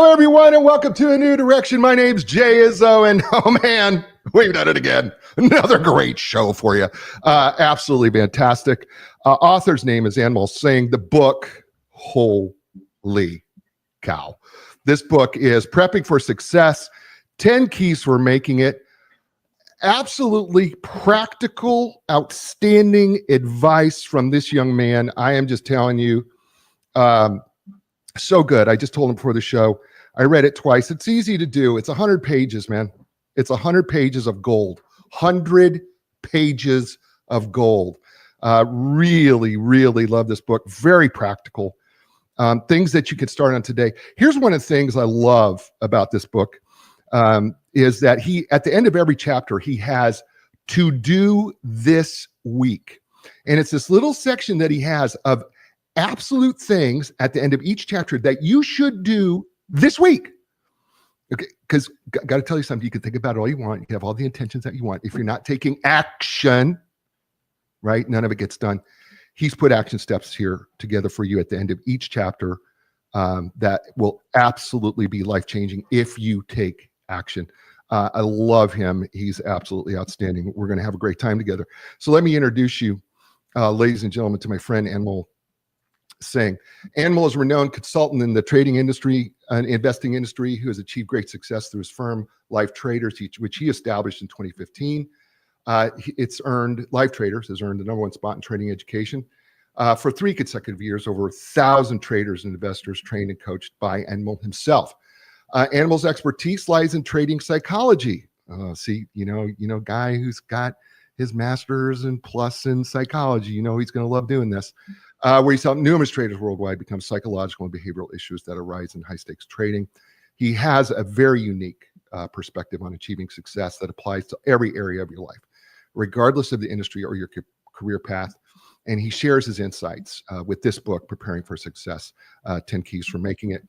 Hello, everyone, and welcome to A New Direction. My name's Jay Izzo, and oh man, we've done it again. Another great show for you. Absolutely fantastic. Author's name is Anmol Singh. The book, holy cow. This book is Prepping for Success, 10 Keys for Making It. Absolutely practical, outstanding advice from this young man. I am just telling you, so good. I just told him before the show. I read it twice. It's easy to do. It's 100 pages, man. It's 100 pages of gold. 100 pages of gold. Really, really love this book. Very practical. Things that you can start on today. Here's one of the things I love about this book is that he, at the end of every chapter, he has to do this week. And it's this little section that he has of absolute things at the end of each chapter that you should do this week. Okay, because got to tell you something. You can think about it all you want. You can have all the intentions that you want. If you're not taking action, right, none of it gets done. He's put action steps here together for you at the end of each chapter that will absolutely be life-changing if you take action. I love him. He's absolutely outstanding. We're going to have a great time together. So let me introduce you, ladies and gentlemen, to my friend Anmol Singh. Anmol is a renowned consultant in the trading industry and investing industry who has achieved great success through his firm, Life Traders, which he established in 2015. It's earned, Life Traders has earned the #1 spot in trading education for 3 consecutive years. Over 1,000 traders and investors trained and coached by Anmol himself. Anmol's expertise lies in trading psychology. See, guy who's got his master's and plus in psychology, he's going to love doing this. Where he's helped numerous traders worldwide become psychological and behavioral issues that arise in high-stakes trading. He has a very unique perspective on achieving success that applies to every area of your life, regardless of the industry or your career path. And he shares his insights with this book, Preparing for Success, 10 Keys for Making It.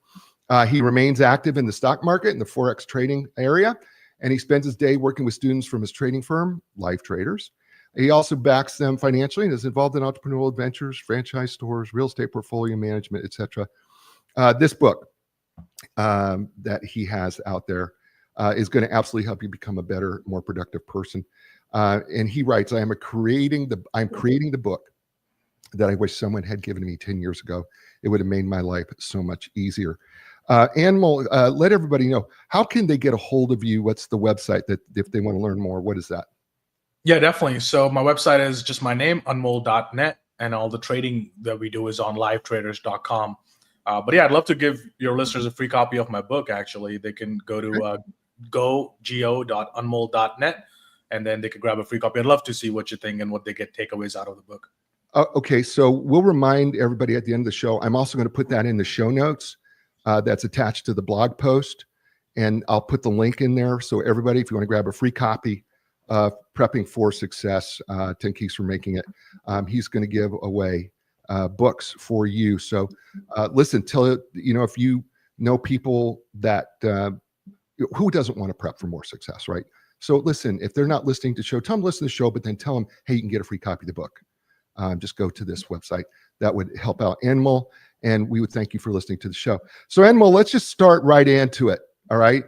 He remains active in the stock market and the Forex trading area, and he spends his day working with students from his trading firm, Life Traders. He also backs them financially and is involved in entrepreneurial adventures, franchise stores, real estate portfolio management, etc. This book that he has out there is going to absolutely help you become a better, more productive person. And he writes, I'm creating the book that I wish someone had given me 10 years ago. It would have made my life so much easier. Anmol, let everybody know, how can they get a hold of you? What's the website that if they want to learn more, what is that? Yeah, definitely. So my website is just my name, unmol.net, and all the trading that we do is on livetraders.com. But yeah, I'd love to give your listeners a free copy of my book, actually. They can go to go.unmol.net, and then they can grab a free copy. I'd love to see what you think and what they get takeaways out of the book. Okay, so we'll remind everybody at the end of the show. I'm also going to put that in the show notes that's attached to the blog post, and I'll put the link in there. So everybody, if you want to grab a free copy, Prepping for Success, 10 Keys for Making It. He's going to give away books for you. So listen, if you know people that, who doesn't want to prep for more success, right? So listen, if they're not listening to the show, tell them to listen to the show, but then tell them, hey, you can get a free copy of the book. Just go to this website. That would help out Anmol, and we would thank you for listening to the show. So Anmol, let's just start right into it, all right?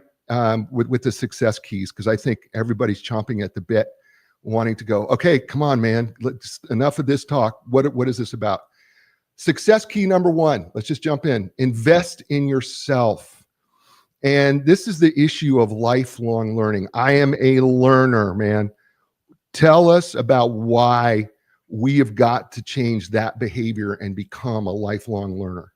With the success keys, because I think everybody's chomping at the bit, wanting to go, okay, come on, man, enough of this talk. What is this about? Success key number 1, let's just jump in. Invest in yourself. And this is the issue of lifelong learning. I am a learner, man. Tell us about why we have got to change that behavior and become a lifelong learner.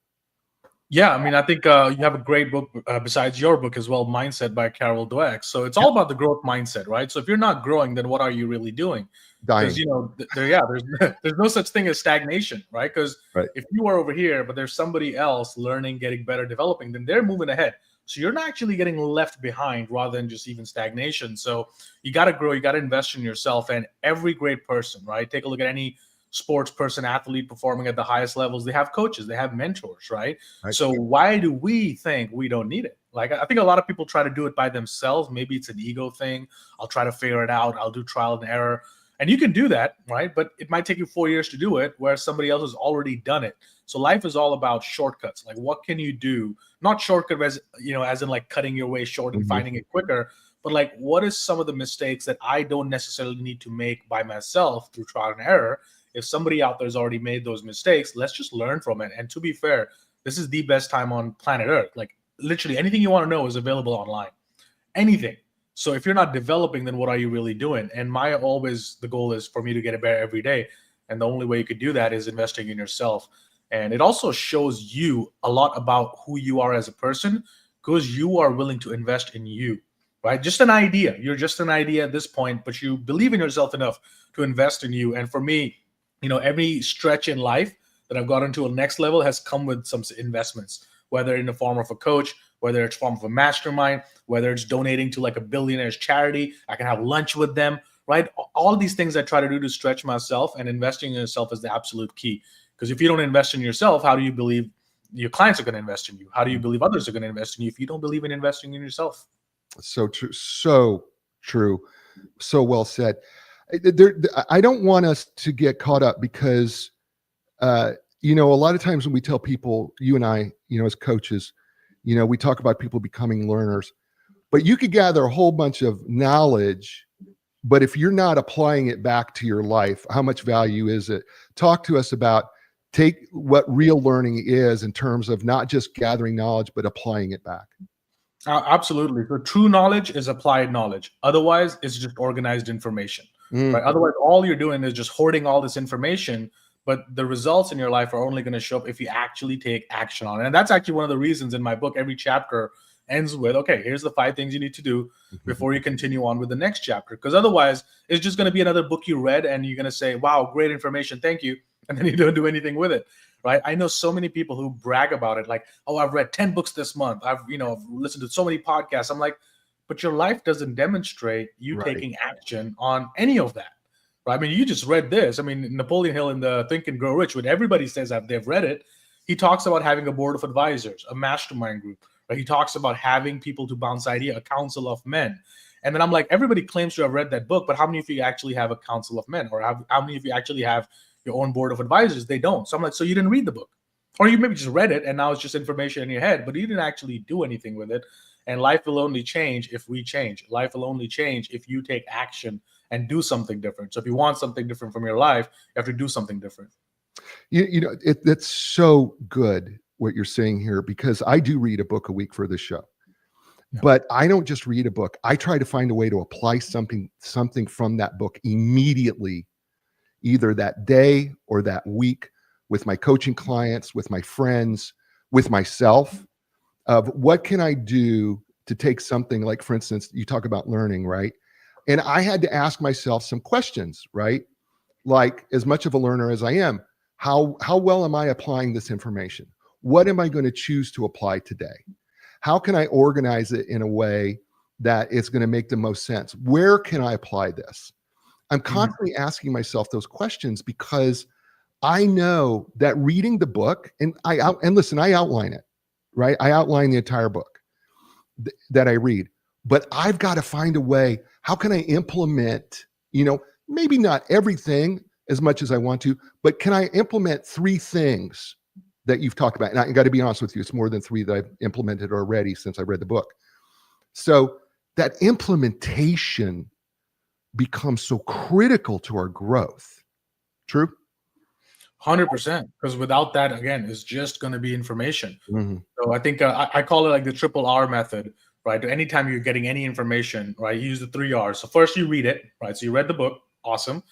Yeah, I mean, I think you have a great book besides your book as well, Mindset by Carol Dweck. So it's all about the growth mindset, right? So if you're not growing, then what are you really doing? Dying. Because there's no such thing as stagnation, right? Because if you are over here, but there's somebody else learning, getting better, developing, then they're moving ahead. So you're not actually getting left behind rather than just even stagnation. So you got to grow, you got to invest in yourself. And every great person, right? Take a look at any sports person, athlete performing at the highest levels. They have coaches, they have mentors, right? So why do we think we don't need it? Like, I think a lot of people try to do it by themselves. Maybe it's an ego thing. I'll try to figure it out. I'll do trial and error. And you can do that, right? But it might take you 4 years to do it, where somebody else has already done it. So life is all about shortcuts. Like, what can you do? Not shortcut as, as in like cutting your way short and finding it quicker, but like, what is some of the mistakes that I don't necessarily need to make by myself through trial and error? If somebody out there has already made those mistakes, let's just learn from it. And to be fair, this is the best time on planet Earth. Like, literally anything you want to know is available online. Anything. So if you're not developing, then what are you really doing? And the goal is for me to get better every day. And the only way you could do that is investing in yourself. And it also shows you a lot about who you are as a person, because you are willing to invest in you, right? Just an idea. You're just an idea at this point, but you believe in yourself enough to invest in you. And for me, every stretch in life that I've gotten to a next level has come with some investments, whether in the form of a coach, whether it's form of a mastermind, whether it's donating to like a billionaire's charity. I can have lunch with them, right? All these things I try to do to stretch myself, and investing in yourself is the absolute key. Because if you don't invest in yourself, how do you believe your clients are going to invest in you? How do you believe others are going to invest in you if you don't believe in investing in yourself? So true. So true. So well said. I don't want us to get caught up because, a lot of times when we tell people, you and I, as coaches, we talk about people becoming learners, but you could gather a whole bunch of knowledge, but if you're not applying it back to your life, how much value is it? Talk to us about take what real learning is in terms of not just gathering knowledge, but applying it back. Absolutely. So true knowledge is applied knowledge. Otherwise, it's just organized information. Right? Otherwise, all you're doing is just hoarding all this information, but the results in your life are only going to show up if you actually take action on it. And that's actually one of the reasons in my book, every chapter ends with, okay, here's the 5 things you need to do before you continue on with the next chapter. Because otherwise, it's just going to be another book you read and you're going to say, wow, great information, thank you. And then you don't do anything with it. Right? I know so many people who brag about it, like, oh, I've read 10 books this month. I've listened to so many podcasts. I'm like, but your life doesn't demonstrate you taking action on any of that. Right? I mean, you just read this. I mean, Napoleon Hill in the Think and Grow Rich, when everybody says that they've read it, he talks about having a board of advisors, a mastermind group. Right? He talks about having people to bounce idea, a council of men. And then I'm like, everybody claims to have read that book, but how many of you actually have a council of men? Or how many of you actually have your own board of advisors? They don't. So I'm like, so you didn't read the book, or you maybe just read it and now it's just information in your head, but you didn't actually do anything with it. And life will only change if we change. Life will only change if you take action and do something different. So if you want something different from your life, you have to do something different. That's so good what you're saying here, because I do read a book a week for this show. But I don't just read a book. I try to find a way to apply something from that book immediately, either that day or that week, with my coaching clients, with my friends, with myself, of what can I do to take something like, for instance, you talk about learning, right? And I had to ask myself some questions, right? Like, as much of a learner as I am, how well am I applying this information? What am I going to choose to apply today? How can I organize it in a way that it's going to make the most sense? Where can I apply this? I'm constantly asking myself those questions because I know that reading the book, and listen, I outline it, right? I outline the entire book that I read, but I've got to find a way. How can I implement, maybe not everything as much as I want to, but can I implement 3 things that you've talked about? And I got to be honest with you, it's more than 3 that I've implemented already since I read the book. So that implementation becomes so critical to our growth. True? 100%. Because without that, again, it's just going to be information. So I think I call it like the triple R method, right? Anytime you're getting any information, right, you use the 3 R's. So first you read it, right? So you read the book. Awesome.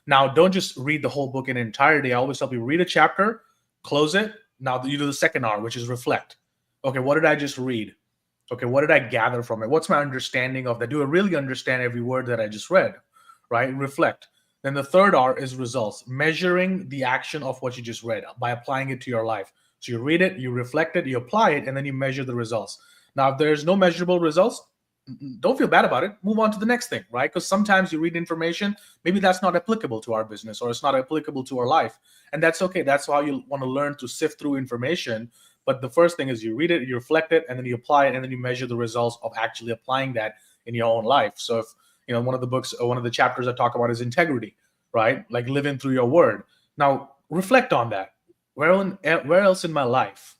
Now, don't just read the whole book in entirety. I always help you read a chapter, close it. Now you do the second R, which is reflect. Okay, what did I just read? Okay, what did I gather from it? What's my understanding of that? Do I really understand every word that I just read? Right? Reflect. Then the third R is results, measuring the action of what you just read by applying it to your life. So you read it, you reflect it, you apply it, and then you measure the results. Now, if there's no measurable results, don't feel bad about it. Move on to the next thing, right? Because sometimes you read information, maybe that's not applicable to our business or it's not applicable to our life. And that's okay. That's how you want to learn to sift through information. But the first thing is you read it, you reflect it, and then you apply it, and then you measure the results of actually applying that in your own life. So if, one of the books, one of the chapters I talk about is integrity. right? Like living through your word. Now reflect on that. Where else in my life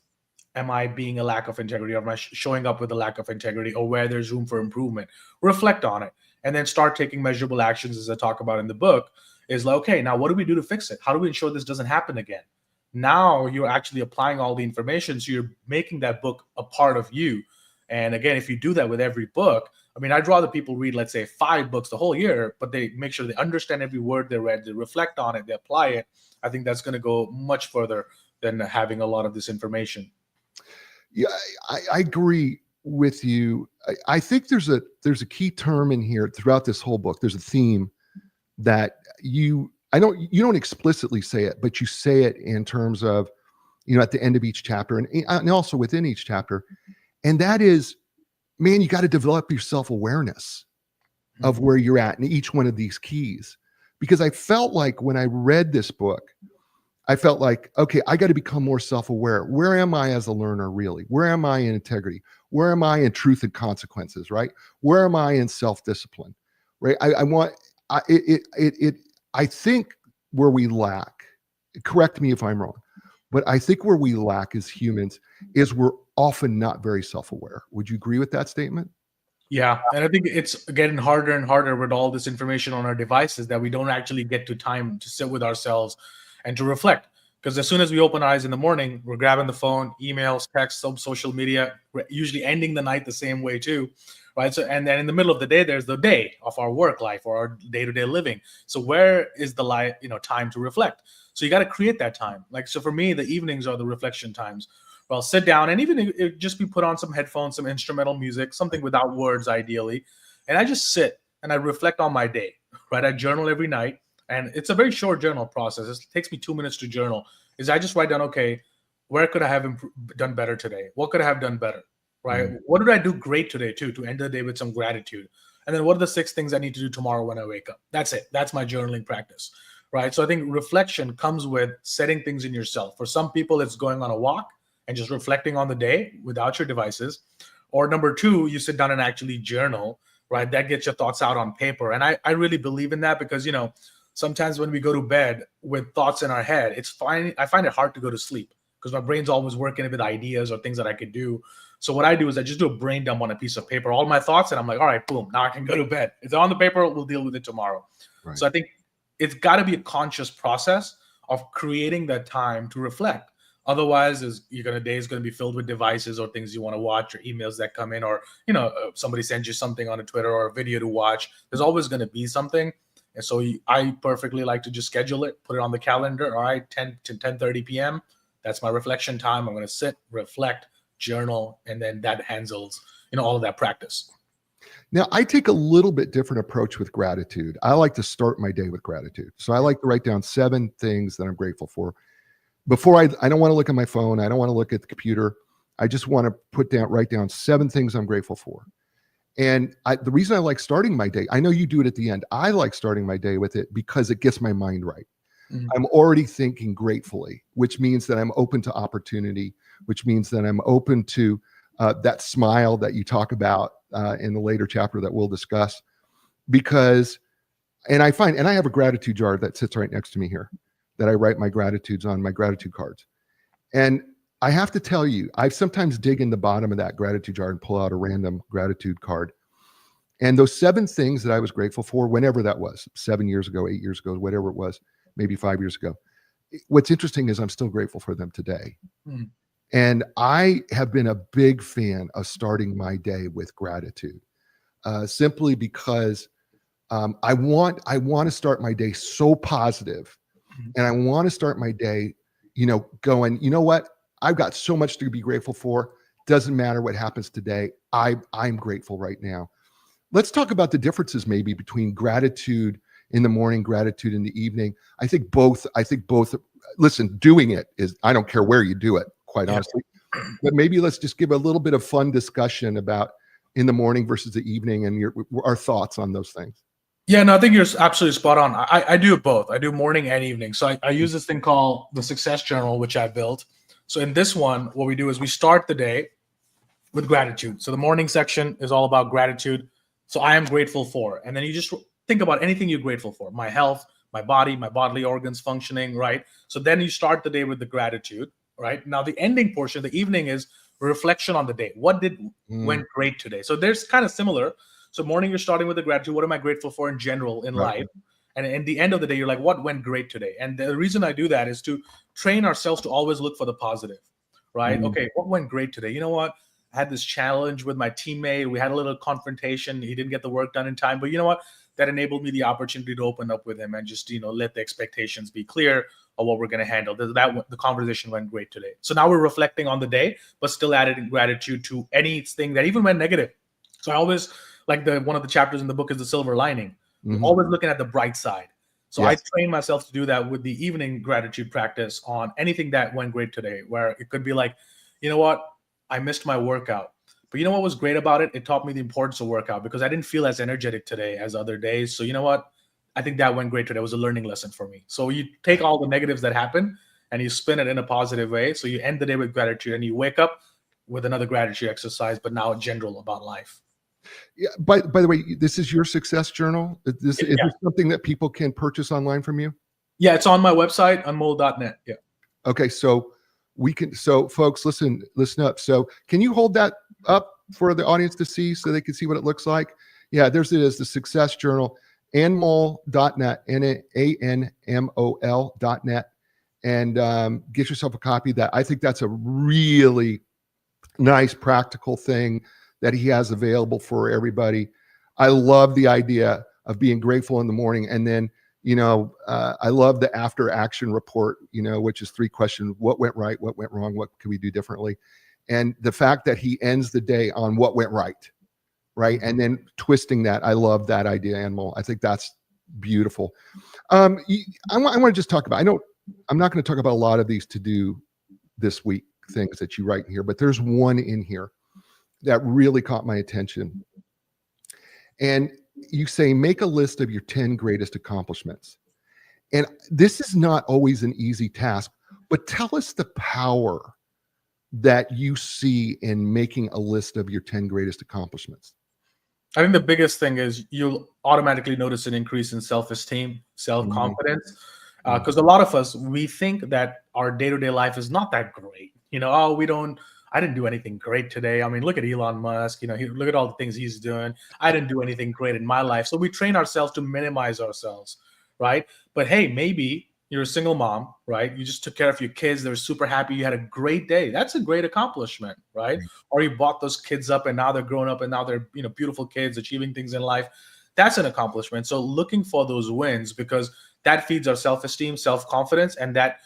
am I being a lack of integrity, or am I showing up with a lack of integrity, or where there's room for improvement? Reflect on it, and then start taking measurable actions, as I talk about in the book. Is like, okay, now what do we do to fix it? How do we ensure this doesn't happen again? Now you're actually applying all the information, so you're making that book a part of you. And again, if you do that with every book, I mean, I'd rather people read, let's say, 5 books the whole year, but they make sure they understand every word they read, they reflect on it, they apply it. I think that's going to go much further than having a lot of this information. Yeah, I agree with you. I think there's a key term in here throughout this whole book. There's a theme that you don't explicitly say it, but you say it in terms of, at the end of each chapter and also within each chapter. And that is, man, you got to develop your self-awareness of where you're at in each one of these keys. Because I felt like when I read this book, I felt like, okay, I got to become more self-aware. Where am I as a learner, really? Where am I in integrity? Where am I in truth and consequences, right? Where am I in self-discipline, right? I think where we lack, correct me if I'm wrong, but I think where we lack as humans is we're often not very self-aware. Would you agree with that statement? Yeah, and I think it's getting harder and harder with all this information on our devices that we don't actually get to time to sit with ourselves and to reflect. Because as soon as we open our eyes in the morning, we're grabbing the phone, emails, texts, social media, usually ending the night the same way too, right? So, and then in the middle of the day, there's the day of our work life or our day-to-day living. So where is the time to reflect? So you got to create that time. Like, so for me, the evenings are the reflection times. Well, sit down, and even it just be put on some headphones, some instrumental music, something without words, ideally, and I just sit and I reflect on my day. Right, I journal every night, and it's a very short journal process. It takes me 2 minutes to journal. Is I just write down, okay, where could I have done better today? What could I have done better? Right, what did I do great today too, to end the day with some gratitude? And then what are the 6 things I need to do tomorrow when I wake up? That's it. That's my journaling practice. Right, so I think reflection comes with setting things in yourself. For some people, it's going on a walk and just reflecting on the day without your devices. Or number 2, you sit down and actually journal, right? That gets your thoughts out on paper. And I really believe in that because, sometimes when we go to bed with thoughts in our head, it's fine. I find it hard to go to sleep because my brain's always working with ideas or things that I could do. So what I do is I just do a brain dump on a piece of paper, all my thoughts, and I'm like, all right, boom, now I can go to bed. It's on the paper, we'll deal with it tomorrow. Right. So I think it's got to be a conscious process of creating that time to reflect. Otherwise, day is going to be filled with devices or things you want to watch or emails that come in, or somebody sends you something on a Twitter or a video to watch. There's always going to be something, and so I perfectly like to just schedule it, put it on the calendar. All right, 10 to 10:30 p.m. That's my reflection time. I'm going to sit, reflect, journal, and then that handles all of that practice. Now, I take a little bit different approach with gratitude. I like to start my day with gratitude. So I like to write down 7 things that I'm grateful for. Before I don't want to look at my phone. I don't want to look at the computer. I just want to write down 7 things I'm grateful for. And the reason I like starting my day, I know you do it at the end. I like starting my day with it because it gets my mind right. Mm-hmm. I'm already thinking gratefully, which means that I'm open to opportunity, which means that I'm open to that smile that you talk about in the later chapter that we'll discuss. And I have a gratitude jar that sits right next to me here that I write my gratitudes on, my gratitude cards. And I have to tell you, I sometimes dig in the bottom of that gratitude jar and pull out a random gratitude card. And those 7 things that I was grateful for, whenever that was, 7 years ago, 8 years ago, whatever it was, maybe 5 years ago. What's interesting is I'm still grateful for them today. Mm. And I have been a big fan of starting my day with gratitude, simply because I want to start my day so positive. And I want to start my day, going, you know what? I've got so much to be grateful for. Doesn't matter what happens today. I'm grateful right now. Let's talk about the differences maybe between gratitude in the morning, gratitude in the evening. I think both, listen, doing it is, I don't care where you do it, quite honestly, but maybe let's just give a little bit of fun discussion about in the morning versus the evening and our thoughts on those things. Yeah, no, I think you're absolutely spot on. I do both. I do morning and evening. So I use this thing called the Success Journal, which I built. So in this one, what we do is we start the day with gratitude. So the morning section is all about gratitude. So I am grateful for, and then you just think about anything you're grateful for: my health, my body, my bodily organs functioning, right? So then you start the day with the gratitude, right? Now the ending portion, the evening, is reflection on the day. What did went great today? So there's kind of similar. So morning, you're starting with the gratitude. What am I grateful for in general in life? And in the end of the day, you're like, what went great today? And the reason I do that is to train ourselves to always look for the positive, right? Okay, what went great today? You know what? I had this challenge with my teammate. We had a little confrontation. He didn't get the work done in time. But you know what? That enabled me the opportunity to open up with him and just, let the expectations be clear of what we're going to handle. The conversation went great today. So now we're reflecting on the day, but still adding gratitude to anything that even went negative. So I always, like, one of the chapters in the book is the silver lining. You're always looking at the bright side. So I train myself to do that with the evening gratitude practice on anything that went great today, where it could be like, you know what? I missed my workout. But you know what was great about it? It taught me the importance of workout because I didn't feel as energetic today as other days. So you know what? I think that went great today. It was a learning lesson for me. So you take all the negatives that happen and you spin it in a positive way. So you end the day with gratitude and you wake up with another gratitude exercise, but now general about life. Yeah. By the way, this is your success journal. Is this something that people can purchase online from you? Yeah, it's on my website, unmol.net. Yeah. Okay, so folks, listen up. So can you hold that up for the audience to see so they can see what it looks like? Yeah, there's it is, the success journal, anmol.net, Anmol.net, and get yourself a copy of that. I think that's a really nice practical thing that he has available for everybody. I love the idea of being grateful in the morning, and then I love the after action report, which is 3 questions: what went right, what went wrong, what can we do differently? And the fact that he ends the day on what went right, and then twisting that. I love that idea, Anmol. I think that's beautiful. I want to just talk about, I'm not going to talk about a lot of these to do this week things that you write in here, but there's one in here that really caught my attention. And you say, make a list of your 10 greatest accomplishments. And this is not always an easy task, but tell us the power that you see in making a list of your 10 greatest accomplishments. I think the biggest thing is you'll automatically notice an increase in self-esteem, self-confidence. Because a lot of us, we think that our day-to-day life is not that great. I didn't do anything great today. I mean, look at Elon Musk, look at all the things he's doing. I didn't do anything great in my life. So we train ourselves to minimize ourselves, right? But hey, maybe you're a single mom, right? You just took care of your kids. They were super happy. You had a great day. That's a great accomplishment, right? Or you brought those kids up and now they're grown up and now they're, beautiful kids achieving things in life. That's an accomplishment. So looking for those wins, because that feeds our self-esteem, self-confidence, and that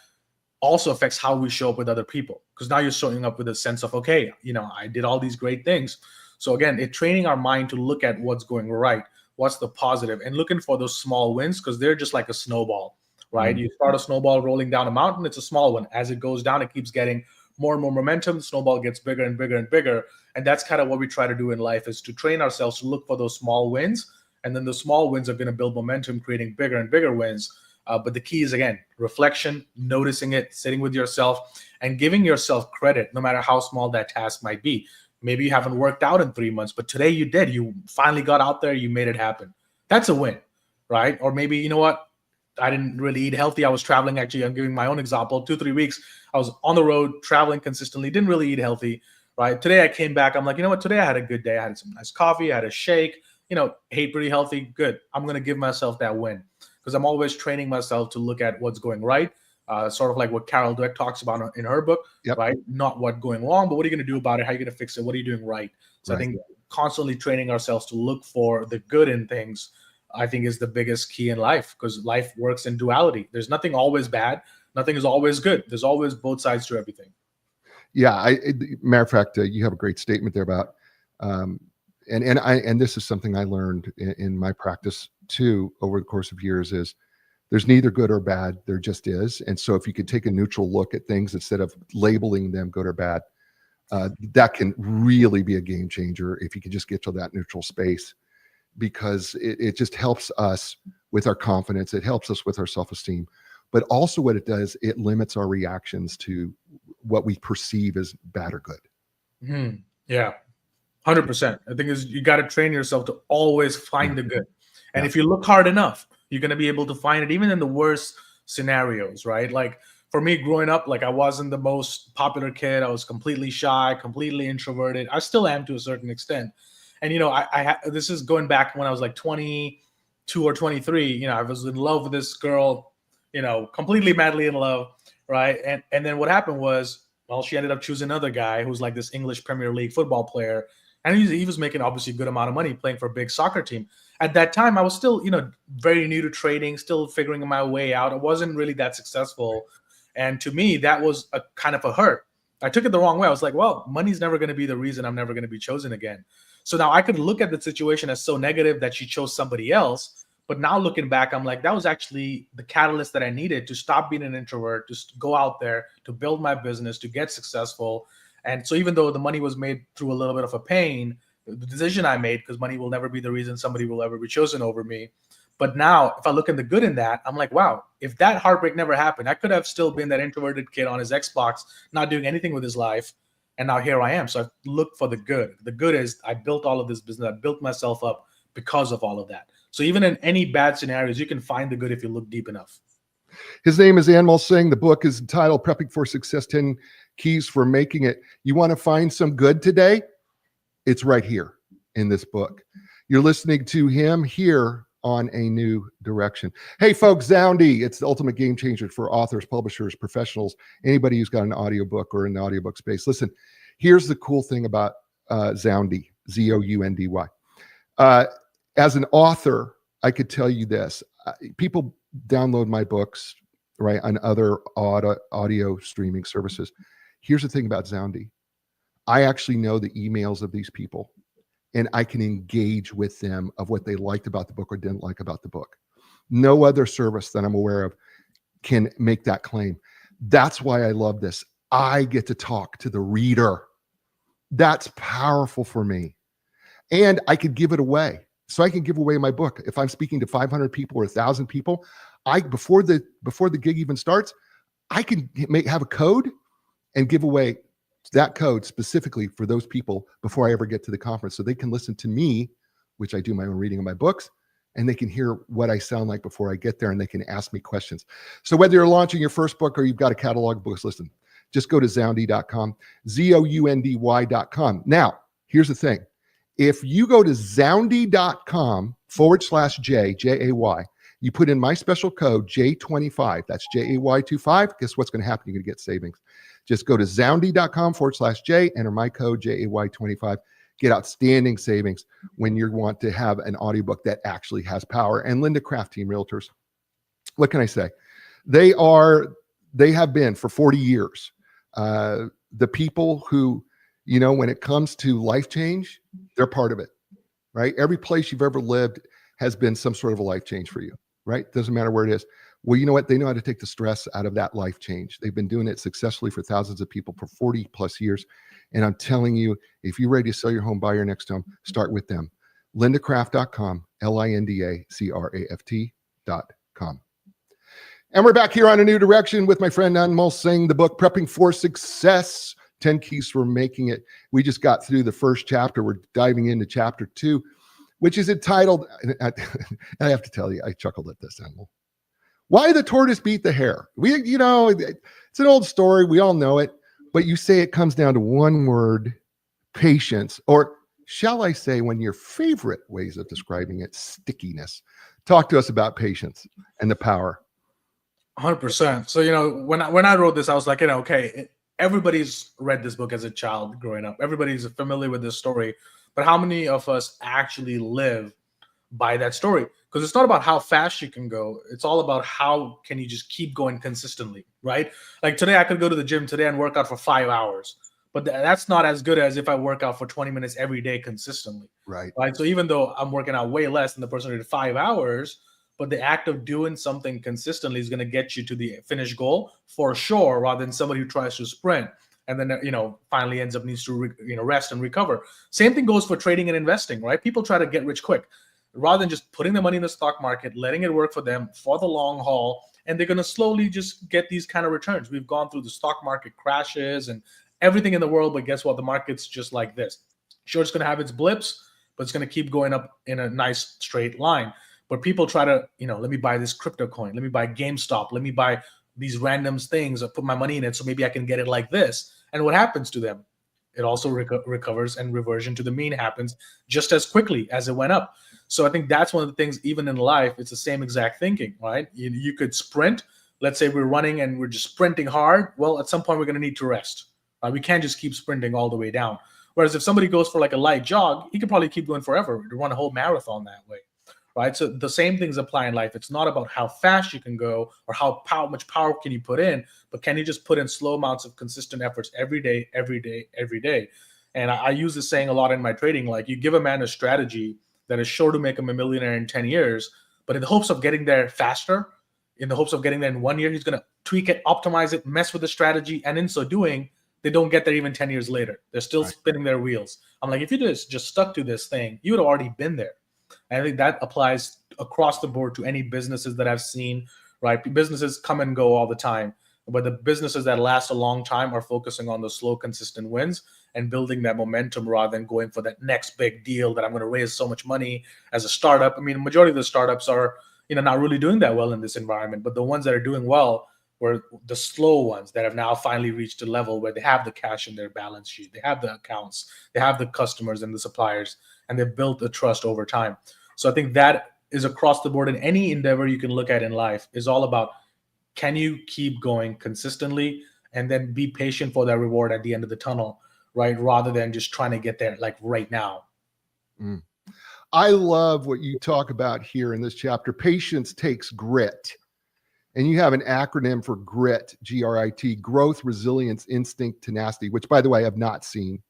also affects how we show up with other people, because now you're showing up with a sense of, okay, I did all these great things. So again, it's training our mind to look at what's going right, what's the positive, and looking for those small wins, because they're just like a snowball, right? You start a snowball rolling down a mountain, it's a small one. As it goes down, it keeps getting more and more momentum. The snowball gets bigger and bigger and bigger. And that's kind of what we try to do in life, is to train ourselves to look for those small wins. And then the small wins are going to build momentum, creating bigger and bigger wins. But the key is, again, reflection, noticing it, sitting with yourself, and giving yourself credit, no matter how small that task might be. Maybe you haven't worked out in 3 months, but today you did. You finally got out there, you made it happen. That's a win, right? Or maybe, you know what? I didn't really eat healthy. I was traveling. Actually, I'm giving my own example. 2-3 weeks, I was on the road, traveling consistently, didn't really eat healthy, right? Today I came back. I'm like, you know what? Today I had a good day. I had some nice coffee. I had a shake, ate pretty healthy. Good. I'm going to give myself that win, because I'm always training myself to look at what's going right. Sort of like what Carol Dweck talks about in her book, right? Not what going wrong, but what are you going to do about it? How are you going to fix it? What are you doing right? So I think constantly training ourselves to look for the good in things, I think, is the biggest key in life, because life works in duality. There's nothing always bad. Nothing is always good. There's always both sides to everything. Yeah. Matter of fact, you have a great statement there about, and this is something I learned in my practice too over the course of years, is there's neither good or bad. There just is. And so if you could take a neutral look at things instead of labeling them good or bad, that can really be a game changer if you could just get to that neutral space, because it just helps us with our confidence. It helps us with our self-esteem, but also what it does, it limits our reactions to what we perceive as bad or good. Yeah. 100%. I think is you got to train yourself to always find the good. And if you look hard enough, You're going to be able to find it even in the worst scenarios, right? Like for me growing up, like I wasn't the most popular kid. I was completely shy, completely introverted. I still am to a certain extent. And, you know, this is going back when I was like 22 or 23. You know, I was in love with this girl, you know, completely madly in love, right? And then what happened was, well, she ended up choosing another guy who's like this English Premier League football player. And he was making obviously a good amount of money playing for a big soccer team. At that time, I was still, you know, very new to trading, still figuring my way out. I wasn't really that successful. And to me, that was a kind of a hurt. I took it the wrong way. I was like, well, money's never going to be the reason I'm never going to be chosen again. So now I could look at the situation as so negative that she chose somebody else. But now looking back, I'm like, that was actually the catalyst that I needed to stop being an introvert, to go out there, to build my business, to get successful. And so even though the money was made through a little bit of a pain, the decision I made, because money will never be the reason somebody will ever be chosen over me. But now if I look in the good in that, I'm like, wow, if that heartbreak never happened, I could have still been that introverted kid on his Xbox, not doing anything with his life. And now here I am. So I look for the good. The good is I built all of this business. I built myself up because of all of that. So even in any bad scenarios, you can find the good if you look deep enough. His name is Anmol Singh. The book is entitled Prepping for Success, 10 Keys for Making It. You want to find some good today? It's right here in this book. You're listening to him here on A New Direction. Hey, folks, Zoundy, it's the ultimate game changer for authors, publishers, professionals, anybody who's got an audiobook or in the audiobook space. Listen, here's the cool thing about Zoundy, Zoundy. As an author, I could tell you this. People download my books, right, on other audio streaming services. Here's the thing about Zoundy. I actually know the emails of these people, and I can engage with them of what they liked about the book or didn't like about the book. No other service that I'm aware of can make that claim. That's why I love this. I get to talk to the reader. That's powerful for me. And I could give it away. So I can give away my book. If I'm speaking to 500 people or 1,000 people, before the gig even starts, I can have a code and give away that code specifically for those people before I ever get to the conference. So they can listen to me, which I do my own reading of my books, and they can hear what I sound like before I get there, and they can ask me questions. So whether you're launching your first book or you've got a catalog of books, listen, just go to Zoundy.com, Zoundy.com. Now, here's the thing. If you go to Zoundy.com/J, J-A-Y, you put in my special code J25, that's J-A-Y-25, guess what's going to happen? You're going to get savings. Just go to Zoundy.com/J, enter my code J-A-Y-25, get outstanding savings when you want to have an audiobook that actually has power. And Linda Craft Team Realtors, what can I say? They have been for 40 years, the people who, you know, when it comes to life change, they're part of it, right? Every place you've ever lived has been some sort of a life change for you, right? Doesn't matter where it is. Well, you know what? They know how to take the stress out of that life change. They've been doing it successfully for thousands of people for 40 plus years. And I'm telling you, if you're ready to sell your home, buy your next home, start with them. LindaCraft.com, LindaCraft.com. And we're back here on A New Direction with my friend Anmol Singh, the book Prepping for Success, 10 Keys for Making It. We just got through the first chapter. We're diving into chapter 2, which is entitled, and I have to tell you, I chuckled at this, Anmol. Why the tortoise beat the hare? It's an old story. We all know it, but you say it comes down to one word, patience, or shall I say, one of your favorite ways of describing it, stickiness. Talk to us about patience and the power. 100%. So, you know, when I wrote this, I was like, you know, okay, everybody's read this book as a child growing up. Everybody's familiar with this story, but how many of us actually live by that story? Because it's not about how fast you can go. It's all about how can you just keep going consistently, right? Like today, I could go to the gym today and work out for 5 hours, but that's not as good as if I work out for 20 minutes every day consistently. Right. So even though I'm working out way less than the person who did 5 hours, but the act of doing something consistently is going to get you to the finish goal for sure, rather than somebody who tries to sprint and then, you know, finally ends up needs to rest and recover. Same thing goes for trading and investing, right? People try to get rich quick rather than just putting the money in the stock market, letting it work for them for the long haul, and they're going to slowly just get these kind of returns. We've gone through the stock market crashes and everything in the world, but guess what? The market's just like this. Sure, it's going to have its blips, but it's going to keep going up in a nice straight line. But people try to, let me buy this crypto coin, let me buy GameStop, let me buy these random things, or put my money in it so maybe I can get it like this. And what happens to them? It also recovers, and reversion to the mean happens just as quickly as it went up. So I think that's one of the things, even in life, it's the same exact thinking, right? You could sprint. Let's say we're running and we're just sprinting hard. Well, at some point, we're going to need to rest. We can't just keep sprinting all the way down. Whereas if somebody goes for like a light jog, he could probably keep going forever to run a whole marathon that way. Right. So the same things apply in life. It's not about how fast you can go or how much power can you put in, but can you just put in slow amounts of consistent efforts every day, every day, every day? And I use this saying a lot in my trading, like you give a man a strategy that is sure to make him a millionaire in 10 years, but in the hopes of getting there faster, in the hopes of getting there in 1 year, he's going to tweak it, optimize it, mess with the strategy. And in so doing, they don't get there even 10 years later. They're still spinning their wheels. I'm like, if you just stuck to this thing, you would have already been there. And I think that applies across the board to any businesses that I've seen, right? Businesses come and go all the time, but the businesses that last a long time are focusing on the slow, consistent wins and building that momentum rather than going for that next big deal that I'm going to raise so much money as a startup. I mean, the majority of the startups are, not really doing that well in this environment, but the ones that are doing well were the slow ones that have now finally reached a level where they have the cash in their balance sheet, they have the accounts, they have the customers and the suppliers, and they've built the trust over time. So I think that is across the board in any endeavor you can look at in life is all about, can you keep going consistently and then be patient for that reward at the end of the tunnel, right? Rather than just trying to get there like right now. I love what you talk about here in this chapter. Patience takes grit. And you have an acronym for GRIT, G-R-I-T, growth, resilience, instinct, tenacity, which, by the way, I've not seen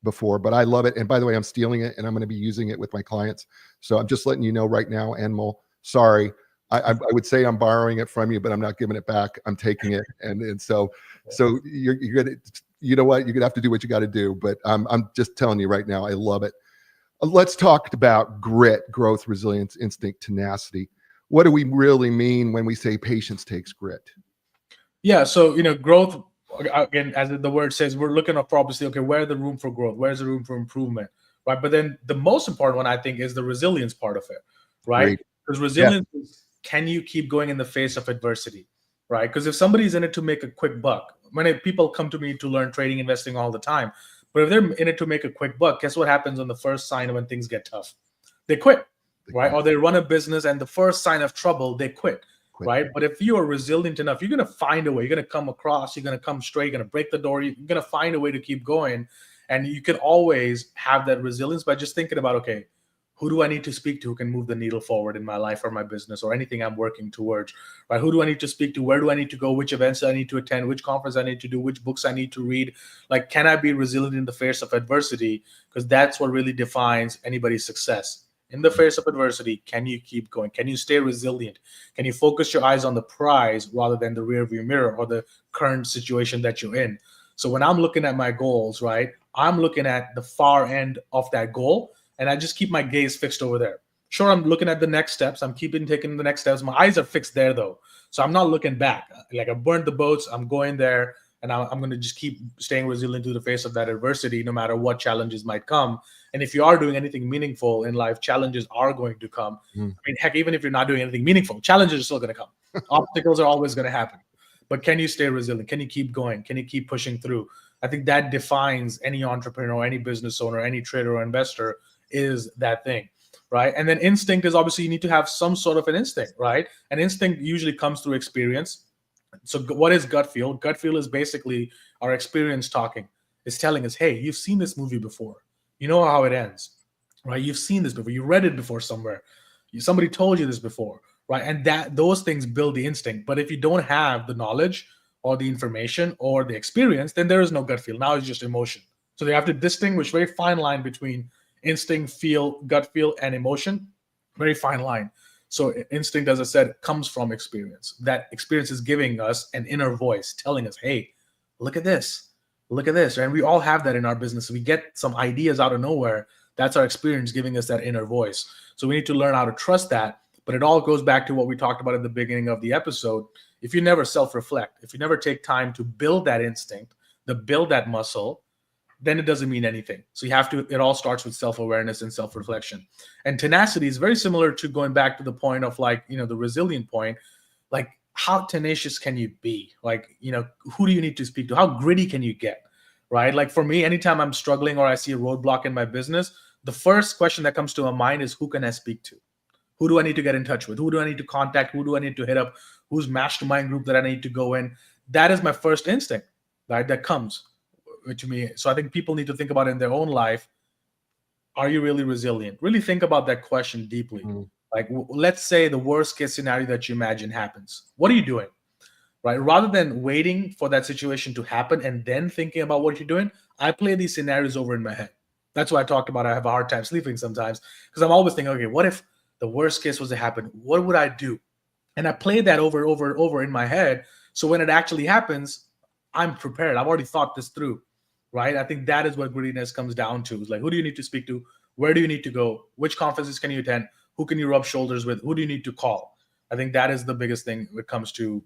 before, but I love it. And by the way, I'm stealing it and I'm going to be using it with my clients. So I'm just letting you know right now, Anmol, sorry. I would say I'm borrowing it from you, but I'm not giving it back. I'm taking it. And so you're going to, you know what, you're going to have to do what you got to do. But I'm just telling you right now, I love it. Let's talk about grit, growth, resilience, instinct, tenacity. What do we really mean when we say patience takes grit? Yeah. So, growth, again, as the word says, we're looking for obviously, okay, where's the room for growth? Where's the room for improvement? Right. But then the most important one, I think, is the resilience part of it. Right. Because resilience is, can you keep going in the face of adversity? Right. Because if somebody's in it to make a quick buck, many people come to me to learn trading, investing all the time. But if they're in it to make a quick buck, guess what happens on the first sign when things get tough? They quit. Right. Or they run a business and the first sign of trouble, they quit. Right. But if you are resilient enough, you're going to find a way. You're going to come across, you're going to come straight, you're going to break the door. You're going to find a way to keep going. And you can always have that resilience by just thinking about, okay, who do I need to speak to who can move the needle forward in my life or my business or anything I'm working towards, right? Who do I need to speak to? Where do I need to go? Which events I need to attend? Which conference I need to do? Which books I need to read? Like, can I be resilient in the face of adversity? Because that's what really defines anybody's success. In the face of adversity, can you keep going? Can you stay resilient? Can you focus your eyes on the prize rather than the rearview mirror or the current situation that you're in? So when I'm looking at my goals, right, I'm looking at the far end of that goal, and I just keep my gaze fixed over there. Sure, I'm looking at the next steps. I'm taking the next steps. My eyes are fixed there, though. So I'm not looking back. Like, I burned the boats. I'm going there, and I'm going to just keep staying resilient to the face of that adversity, no matter what challenges might come. And if you are doing anything meaningful in life, challenges are going to come. I mean, heck, even if you're not doing anything meaningful, challenges are still going to come. Obstacles are always going to happen. But can you stay resilient? Can you keep going? Can you keep pushing through? I think that defines any entrepreneur, any business owner, any trader or investor, is that thing, right? And then instinct is obviously you need to have some sort of an instinct, right? And instinct usually comes through experience. So what is gut feel? Gut feel is basically our experience talking. It's telling us, hey, you've seen this movie before. You know how it ends, right? You've seen this before. You read it before somewhere. Somebody told you this before, right? And those things build the instinct. But if you don't have the knowledge or the information or the experience, then there is no gut feel. Now it's just emotion. So they have to distinguish, very fine line between instinct, feel, gut feel, and emotion. Very fine line. So instinct, as I said, comes from experience. That experience is giving us an inner voice telling us, hey, look at this. Look at this. And we all have that in our business. We get some ideas out of nowhere. That's our experience giving us that inner voice. So we need to learn how to trust that. But it all goes back to what we talked about at the beginning of the episode. If you never self-reflect, if you never take time to build that instinct, to build that muscle, then it doesn't mean anything. So it all starts with self-awareness and self-reflection. And tenacity is very similar to going back to the point of like, the resilient point. Like, how tenacious can you be? Like, who do you need to speak to? How gritty can you get? Right? Like for me, anytime I'm struggling or I see a roadblock in my business, the first question that comes to my mind is, who can I speak to? Who do I need to get in touch with? Who do I need to contact? Who do I need to hit up? Whose mastermind group that I need to go in? That is my first instinct, right? That comes to me. So I think people need to think about it in their own life. Are you really resilient? Really think about that question deeply. Like, let's say the worst case scenario that you imagine happens. What are you doing? Right? Rather than waiting for that situation to happen and then thinking about what you're doing, I play these scenarios over in my head. That's why I talked about I have a hard time sleeping sometimes, because I'm always thinking, okay, what if the worst case was to happen? What would I do? And I play that over in my head. So when it actually happens, I'm prepared. I've already thought this through, right? I think that is what grittiness comes down to. It's like, who do you need to speak to? Where do you need to go? Which conferences can you attend? Who can you rub shoulders with? Who do you need to call? I think that is the biggest thing when it comes to,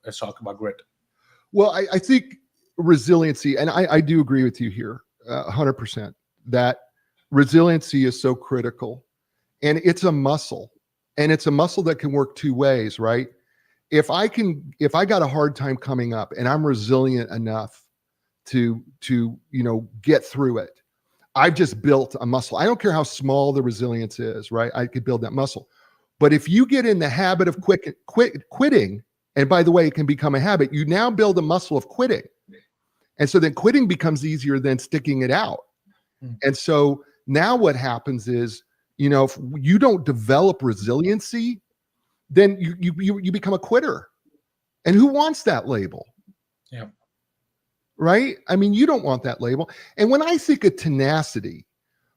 let's talk about grit. Well, I think resiliency, and I do agree with you here 100%, that resiliency is so critical, and it's a muscle, and it's a muscle that can work two ways, right? If I got a hard time coming up and I'm resilient enough to get through it, I've just built a muscle. I don't care how small the resilience is, right? I could build that muscle. But if you get in the habit of quitting, and by the way, it can become a habit, you now build a muscle of quitting. And so then quitting becomes easier than sticking it out. And so now what happens is, if you don't develop resiliency, then you become a quitter. And who wants that label? Yeah. Right? I mean, you don't want that label. And when I think of tenacity,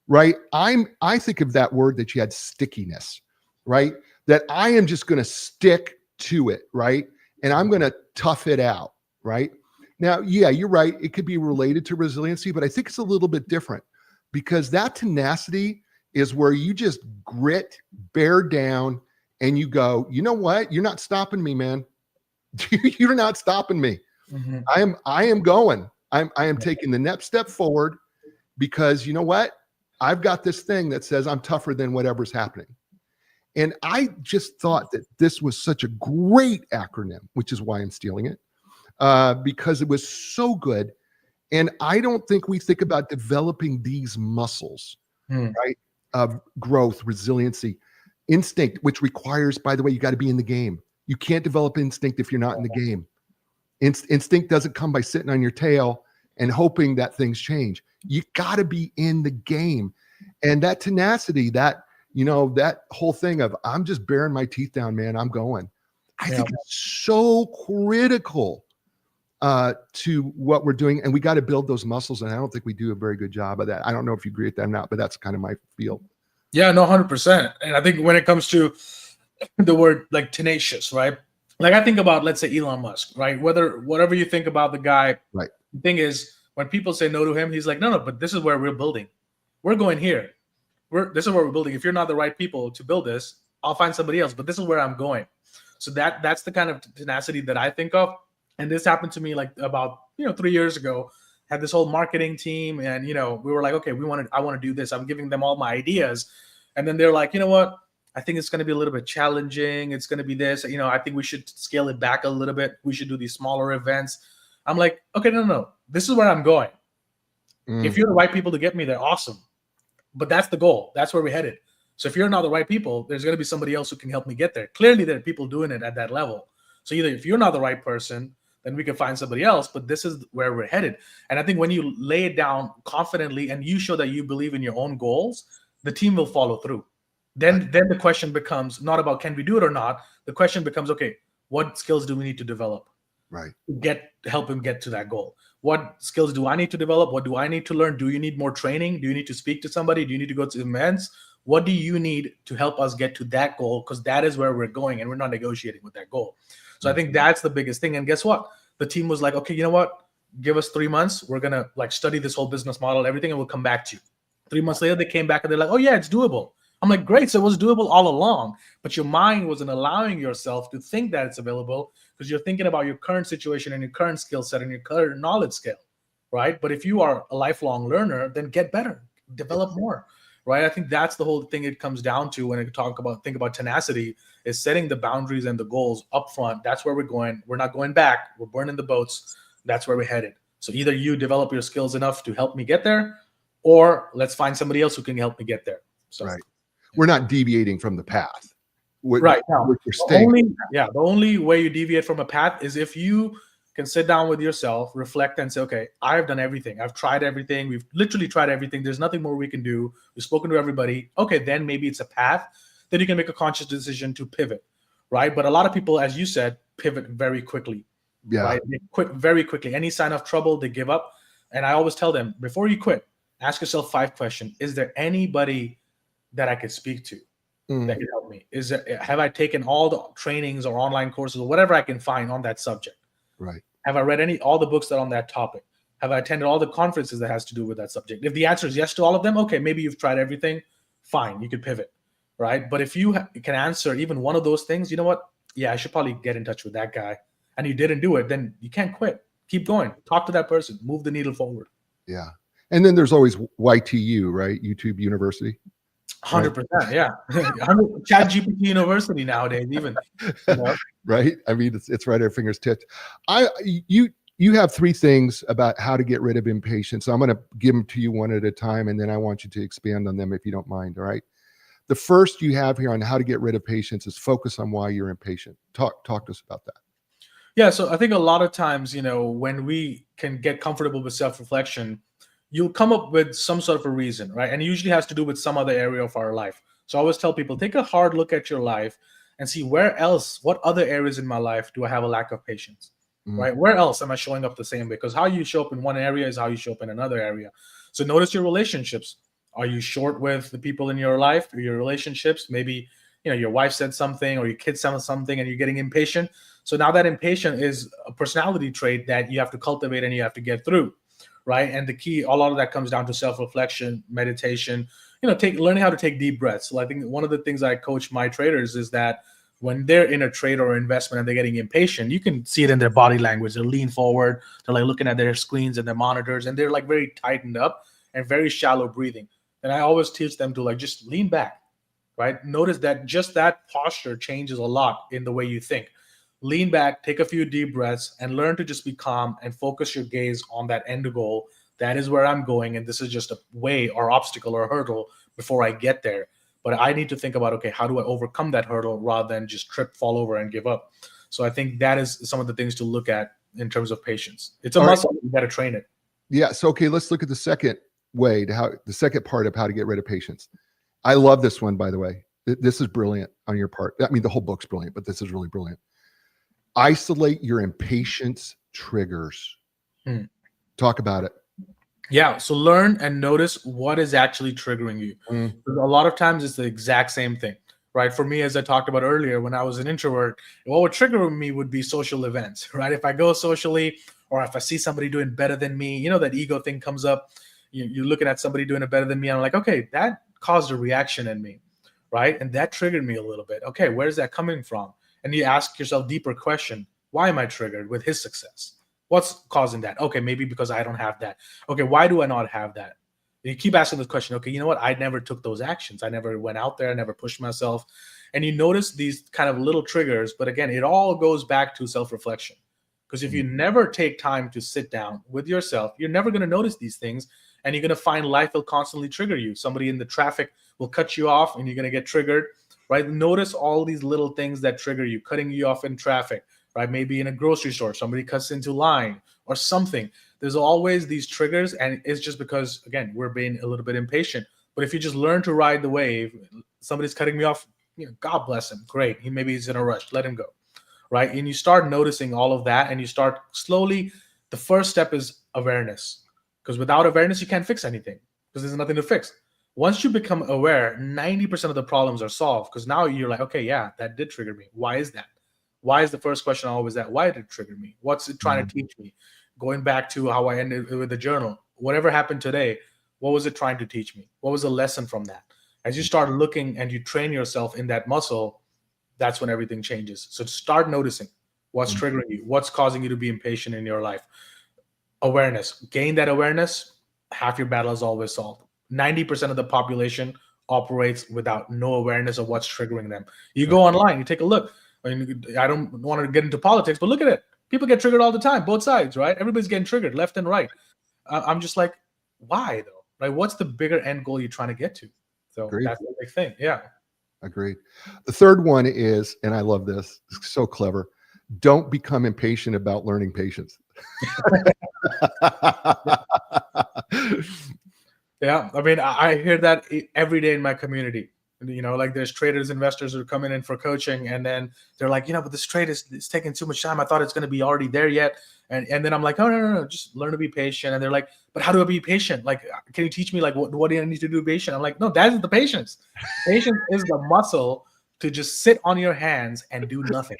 right, I think of that word that you had, stickiness, right? That I am just going to stick to it, right? And I'm going to tough it out, right? Now, yeah, you're right. It could be related to resiliency, but I think it's a little bit different, because that tenacity is where you just grit, bear down, and you go, you know what? You're not stopping me, man. You're not stopping me. Mm-hmm. I am going. I am taking the next step forward, because you know what? I've got this thing that says I'm tougher than whatever's happening. And I just thought that this was such a great acronym, which is why I'm stealing it, because it was so good. And I don't think we think about developing these muscles, right? Of growth, resiliency, instinct, which requires, by the way, you got to be in the game. You can't develop instinct if you're not in the game. Instinct doesn't come by sitting on your tail and hoping that things change. You got to be in the game. And that tenacity, that whole thing of, I'm just bearing my teeth down, man, I'm going. I think it's so critical to what we're doing. And we got to build those muscles. And I don't think we do a very good job of that. I don't know if you agree with that or not, but that's kind of my feel. Yeah, no, 100%. And I think when it comes to the word like tenacious, right? Like I think about, let's say, Elon Musk, right? Whatever you think about the guy, right? The thing is, when people say no to him, he's like, no, but this is where we're building. We're going here. This is where we're building. If you're not the right people to build this, I'll find somebody else. But this is where I'm going. So that's the kind of tenacity that I think of. And this happened to me like about 3 years ago. Had this whole marketing team, and we were like, okay, I want to do this. I'm giving them all my ideas, and then they're like, you know what? I think it's going to be a little bit challenging. It's going to be this. I think we should scale it back a little bit. We should do these smaller events. I'm like, okay, no. This is where I'm going. If you're the right people to get me there, awesome. But that's the goal. That's where we're headed. So if you're not the right people, there's going to be somebody else who can help me get there. Clearly, there are people doing it at that level. So either if you're not the right person, then we can find somebody else. But this is where we're headed. And I think when you lay it down confidently and you show that you believe in your own goals, the team will follow through. Then the question becomes not about can we do it or not. The question becomes, okay, what skills do we need to develop? Right. Help him get to that goal. What skills do I need to develop? What do I need to learn? Do you need more training? Do you need to speak to somebody? Do you need to go to events? What do you need to help us get to that goal? Because that is where we're going, and we're not negotiating with that goal. So I think that's the biggest thing. And guess what? The team was like, okay, you know what? Give us 3 months. We're going to study this whole business model, everything, and we'll come back to you. 3 months later, they came back and they're like, oh yeah, it's doable. I'm like, great. So it was doable all along, but your mind wasn't allowing yourself to think that it's available because you're thinking about your current situation and your current skill set and your current knowledge scale. right? But if you are a lifelong learner, then get better, develop more, right? I think that's the whole thing it comes down to when I think about tenacity, is setting the boundaries and the goals up front. That's where we're going. We're not going back. We're burning the boats. That's where we're headed. So either you develop your skills enough to help me get there, or let's find somebody else who can help me get there. So right. We're not deviating from the path. Right now, The only way you deviate from a path is if you can sit down with yourself, reflect, and say, okay, I've done everything. I've tried everything. We've literally tried everything. There's nothing more we can do. We've spoken to everybody. Okay, then maybe it's a path. Then you can make a conscious decision to pivot, right? But a lot of people, as you said, pivot very quickly. Yeah. Right? They quit very quickly. Any sign of trouble, they give up. And I always tell them, before you quit, ask yourself 5 questions. Is there anybody that I could speak to that can help me? Have I taken all the trainings or online courses or whatever I can find on that subject? Right. Have I read all the books that are on that topic? Have I attended all the conferences that has to do with that subject? If the answer is yes to all of them, okay, maybe you've tried everything. Fine, you could pivot, right? But if you can answer even one of those things, you know what? Yeah, I should probably get in touch with that guy. And you didn't do it, then you can't quit. Keep going. Talk to that person. Move the needle forward. Yeah. And then there's always YTU, right? YouTube University. 100%. Yeah. Chat GPT University nowadays, even. You know? Right. I mean, it's right at our fingertips. You have 3 things about how to get rid of impatience. So I'm going to give them to you one at a time, and then I want you to expand on them if you don't mind. All right. The first you have here on how to get rid of patience is focus on why you're impatient. Talk to us about that. Yeah, so I think a lot of times, when we can get comfortable with self-reflection, you'll come up with some sort of a reason, right? And it usually has to do with some other area of our life. So I always tell people, take a hard look at your life and see what other areas in my life do I have a lack of patience, right? Where else am I showing up the same way? Because how you show up in one area is how you show up in another area. So notice your relationships. Are you short with the people in your life or your relationships? Maybe, your wife said something or your kids said something and you're getting impatient. So now that impatient is a personality trait that you have to cultivate and you have to get through, right? And the key, a lot of that comes down to self-reflection, meditation, learning how to take deep breaths. So I think one of the things I coach my traders is that when they're in a trade or investment and they're getting impatient, you can see it in their body language. They lean forward, they're like looking at their screens and their monitors, and they're like very tightened up and very shallow breathing. And I always teach them to just lean back, right? Notice that just that posture changes a lot in the way you think. Lean back, take a few deep breaths, and learn to just be calm and focus your gaze on that end goal. That is where I'm going, and this is just a way or obstacle or hurdle before I get there. But I need to think about, okay, how do I overcome that hurdle rather than just trip, fall over, and give up? So I think that is some of the things to look at in terms of patience. It's a muscle. You got to train it. Yeah. So, okay, let's look at the second part of how to get rid of patience. I love this one, by the way. This is brilliant on your part. I mean, the whole book's brilliant, but this is really brilliant. Isolate your impatience triggers. Talk about it. Yeah. So learn and notice what is actually triggering you. A lot of times it's the exact same thing, right? For me, as I talked about earlier, when I was an introvert, what would trigger me would be social events, right? If I go socially or if I see somebody doing better than me, that ego thing comes up. You're looking at somebody doing it better than me. And I'm like, okay, that caused a reaction in me, right? And that triggered me a little bit. Okay, where's that coming from? And you ask yourself deeper question, why am I triggered with his success? What's causing that? Okay, maybe because I don't have that. Okay, why do I not have that? And you keep asking this question. Okay, you know what? I never took those actions. I never went out there. I never pushed myself. And you notice these kind of little triggers. But again, it all goes back to self-reflection. Because if you never take time to sit down with yourself, you're never going to notice these things. And you're going to find life will constantly trigger you. Somebody in the traffic will cut you off and you're going to get triggered, right? Notice all these little things that trigger you, cutting you off in traffic, right? Maybe in a grocery store, somebody cuts into line or something. There's always these triggers, and it's just because, again, we're being a little bit impatient. But if you just learn to ride the wave, somebody's cutting me off, God bless him. Great. Maybe he's in a rush. Let him go, right? And you start noticing all of that, and you start slowly. The first step is awareness, because without awareness, you can't fix anything because there's nothing to fix. Once you become aware, 90% of the problems are solved, because now you're like, okay, yeah, that did trigger me. Why is that? Why is the first question always that? Why did it trigger me? What's it trying to teach me? Going back to how I ended with the journal, whatever happened today, what was it trying to teach me? What was the lesson from that? As you start looking and you train yourself in that muscle, that's when everything changes. So start noticing what's triggering you, what's causing you to be impatient in your life. Awareness. Gain that awareness, half your battle is always solved. 90% of the population operates without no awareness of what's triggering them. You go online, you take a look. I mean, I don't want to get into politics, but look at it. People get triggered all the time, both sides, right? Everybody's getting triggered left and right. I'm just like, why though? Right? What's the bigger end goal you're trying to get to? So Agreed. that's the big thing. Yeah. Agreed. The third one is, and I love this, it's so clever. Don't become impatient about learning patience. Yeah, I mean, I hear that every day in my community. You know, like there's traders, investors who are coming in for coaching, and then they're like, but this trade is taking too much time. I thought it's going to be already there yet, and then I'm like, oh no, just learn to be patient. And they're like, but how do I be patient? Like, can you teach me like what do I need to do to be patient? I'm like, no, that is the patience. Patience is the muscle to just sit on your hands and do nothing.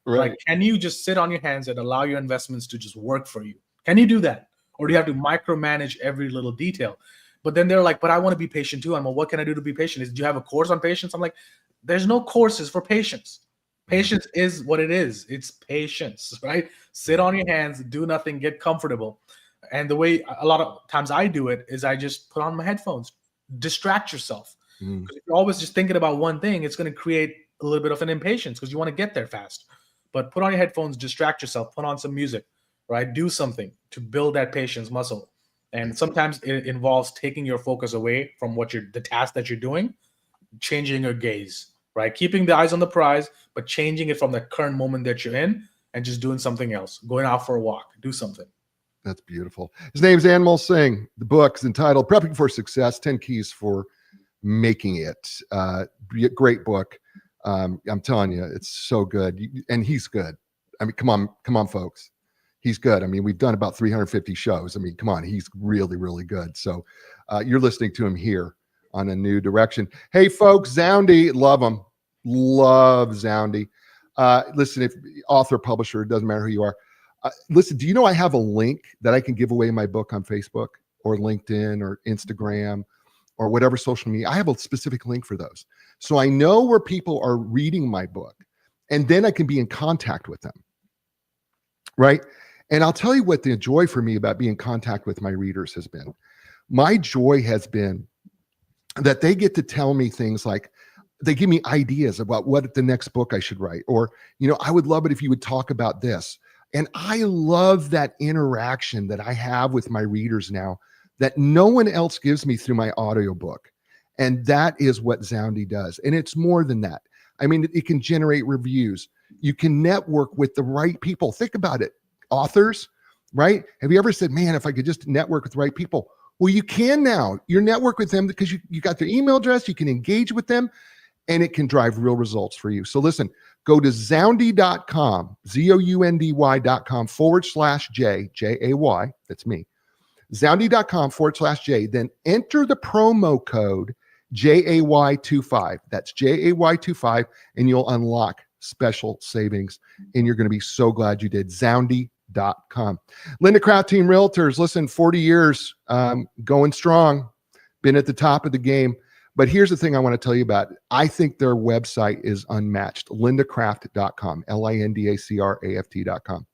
Right? Like, can you just sit on your hands and allow your investments to just work for you? Can you do that, or do you have to micromanage every little detail? But then they're like, but I want to be patient too. I'm like, what can I do to be patient? Do you have a course on patience? I'm like, there's no courses for patience. Patience is what it is. It's patience, right? Sit on your hands, do nothing, get comfortable. And the way a lot of times I do it is I just put on my headphones, distract yourself. Because if you're always just thinking about one thing, it's going to create a little bit of an impatience because you want to get there fast. But put on your headphones, distract yourself, put on some music, right? Do something to build that patience muscle. And sometimes it involves taking your focus away from the task that you're doing, changing your gaze, right? Keeping the eyes on the prize, but changing it from the current moment that you're in and just doing something else, going out for a walk, do something. That's beautiful. His name's Anmol Singh. The book's entitled Prepping for Success, 10 Keys for Making It. Great book. I'm telling you, it's so good. And he's good. I mean, come on, folks. He's good. I mean, we've done about 350 shows. I mean, come on, he's really, really good. So you're listening to him here on A New Direction. Hey, folks, Zoundy, love him. Love Zoundy. Listen, if author, publisher, it doesn't matter who you are. Listen, do you know I have a link that I can give away my book on Facebook or LinkedIn or Instagram or whatever social media? I have a specific link for those. So I know where people are reading my book, and then I can be in contact with them. Right? And I'll tell you what the joy for me about being in contact with my readers has been. My joy has been that they get to tell me things like, they give me ideas about what the next book I should write, or, I would love it if you would talk about this. And I love that interaction that I have with my readers now that no one else gives me through my audiobook. And that is what Zoundy does. And it's more than that. I mean, it can generate reviews. You can network with the right people. Think about it. Authors, right? Have you ever said, man, if I could just network with the right people? Well, you can now. You network with them because you got their email address. You can engage with them, and it can drive real results for you. So listen, go to Zoundy.com, ZOUNDY.com/J, J-A-Y, that's me. Zoundy.com/J, then enter the promo code JAY25. That's JAY25, and you'll unlock special savings, and you're going to be so glad you did. Zoundy.com. Linda Craft Team Realtors, listen, 40 years, going strong, been at the top of the game. But here's the thing I want to tell you about. I think their website is unmatched. LindaCraft.com, LINDACRAFT.com.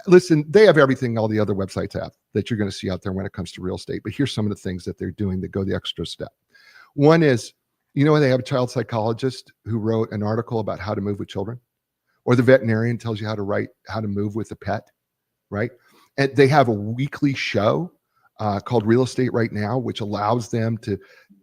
Listen, they have everything all the other websites have that you're going to see out there when it comes to real estate. But here's some of the things that they're doing that go the extra step. One is, they have a child psychologist who wrote an article about how to move with children, or the veterinarian tells you how to move with a pet, right? And they have a weekly show called Real Estate Right Now, which allows them to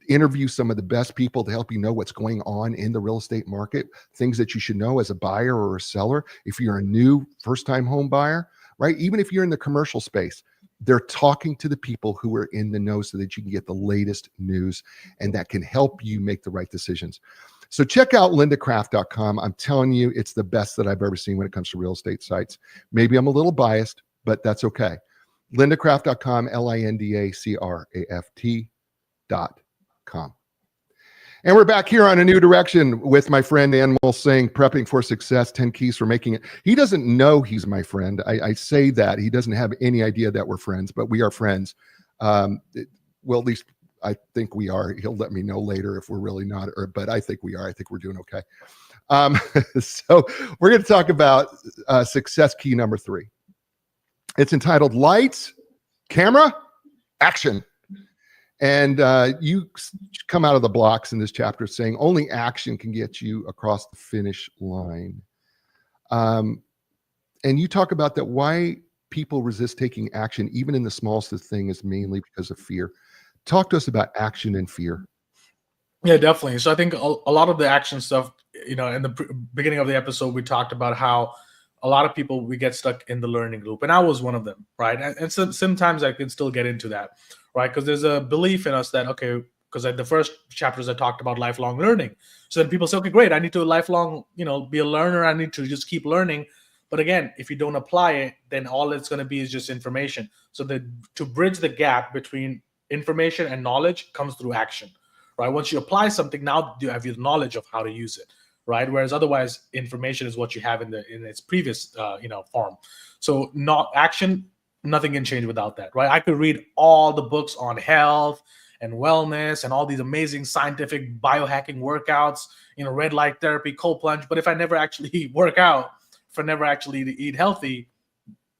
interview some of the best people to help you know what's going on in the real estate market, things that you should know as a buyer or a seller. If you're a new first-time home buyer, right? Even if you're in the commercial space, they're talking to the people who are in the know so that you can get the latest news, and that can help you make the right decisions. So check out lindacraft.com. I'm telling you, it's the best that I've ever seen when it comes to real estate sites. Maybe I'm a little biased, but that's okay. lindacraft.com, LINDACRAFT.com. And we're back here on A New Direction with my friend Anmol Singh, Prepping for Success, 10 Keys for Making It. He doesn't know he's my friend. I say that. He doesn't have any idea that we're friends, but we are friends. Well, at least I think we are. He'll let me know later if we're really not, but I think we are. I think we're doing okay. So we're going to talk about success key number 3. It's entitled Lights, Camera, Action. And you come out of the blocks in this chapter saying only action can get you across the finish line. And you talk about that why people resist taking action, even in the smallest thing, is mainly because of fear. Talk to us about action and fear. Yeah, definitely. So I think a lot of the action stuff, in the beginning of the episode, we talked about how a lot of people, we get stuck in the learning loop, and I was one of them, right? And so sometimes I can still get into that, right? Because there's a belief in us that, okay, because at the first chapters I talked about lifelong learning. So then people say, okay, great, I need to lifelong, be a learner. I need to just keep learning. But again, if you don't apply it, then all it's going to be is just information. So to bridge the gap between information and knowledge comes through action, right? Once you apply something, now you have your knowledge of how to use it, right? Whereas otherwise, information is what you have in its previous form. So not action, nothing can change without that, right? I could read all the books on health and wellness and all these amazing scientific biohacking workouts, red light therapy, cold plunge, but if I never actually work out, if I never actually eat healthy,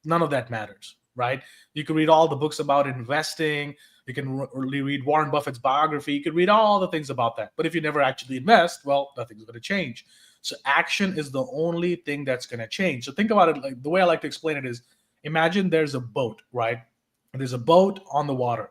none of that matters, right? You can read all the books about investing. You can read Warren Buffett's biography. You can read all the things about that. But if you never actually invest, well, nothing's going to change. So action is the only thing that's going to change. So think about it, like the way I like to explain it is, imagine there's a boat, right? And there's a boat on the water.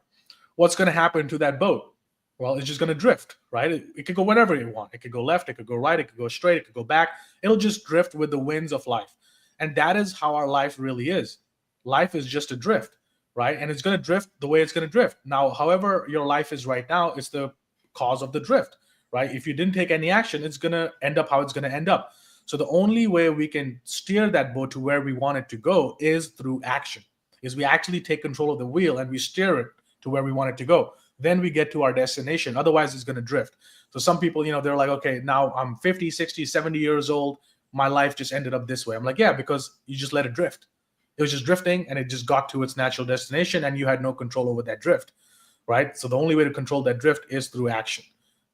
What's going to happen to that boat? Well, it's just going to drift, right? It could go wherever you want. It could go left, it could go right, it could go straight, it could go back. It'll just drift with the winds of life. And that is how our life really is. Life is just a drift, right? And it's going to drift the way it's going to drift. Now, however your life is right now, it's the cause of the drift, right? If you didn't take any action, it's going to end up how it's going to end up. So the only way we can steer that boat to where we want it to go is through action, is we actually take control of the wheel and we steer it to where we want it to go. Then we get to our destination. Otherwise, it's going to drift. So some people, they're like, okay, now I'm 50, 60, 70 years old. My life just ended up this way. I'm like, yeah, because you just let it drift. It was just drifting and it just got to its natural destination and you had no control over that drift, right? So the only way to control that drift is through action.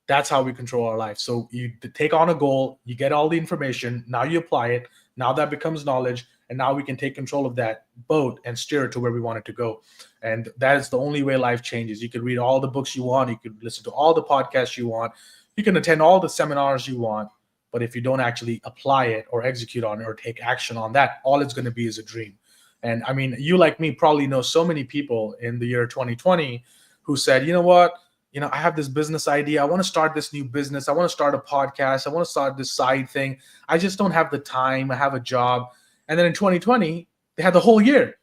That's how we control our life. So you take on a goal, you get all the information, now you apply it, now that becomes knowledge, and now we can take control of that boat and steer it to where we want it to go. And that is the only way life changes. You can read all the books you want, you can listen to all the podcasts you want, you can attend all the seminars you want, but if you don't actually apply it or execute on it or take action on that, all it's going to be is a dream. And I mean, you like me probably know so many people in the year 2020 who said, you know what, I have this business idea. I want to start this new business. I want to start a podcast. I want to start this side thing. I just don't have the time. I have a job. And then in 2020, they had the whole year.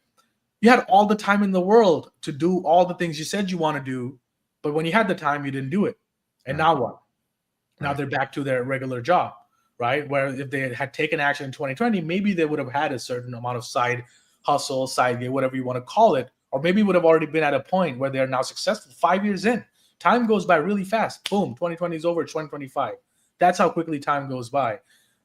You had all the time in the world to do all the things you said you want to do. But when you had the time, you didn't do it. And now what? Now they're back to their regular job, right? Where if they had taken action in 2020, maybe they would have had a certain amount of side hustle, side gig, whatever you want to call it. Or maybe would have already been at a point where they're now successful 5 years in. Time goes by really fast. Boom, 2020 is over, 2025. That's how quickly time goes by.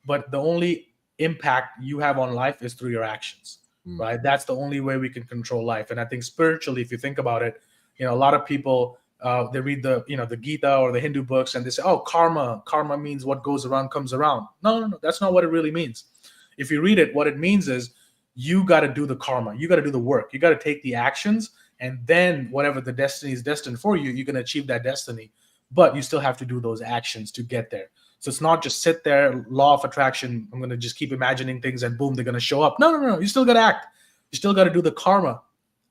But the only impact you have on life is through your actions, right? That's the only way we can control life. And I think spiritually, if you think about it, a lot of people, they read the Gita or the Hindu books and they say, oh, karma means what goes around comes around. No, that's not what it really means. If you read it, what it means is you got to do the karma. You got to do the work. You got to take the actions. And then whatever the destiny is destined for you, you can achieve that destiny. But you still have to do those actions to get there. So it's not just sit there, law of attraction, I'm going to just keep imagining things and boom, they're going to show up. No. You still got to act. You still got to do the karma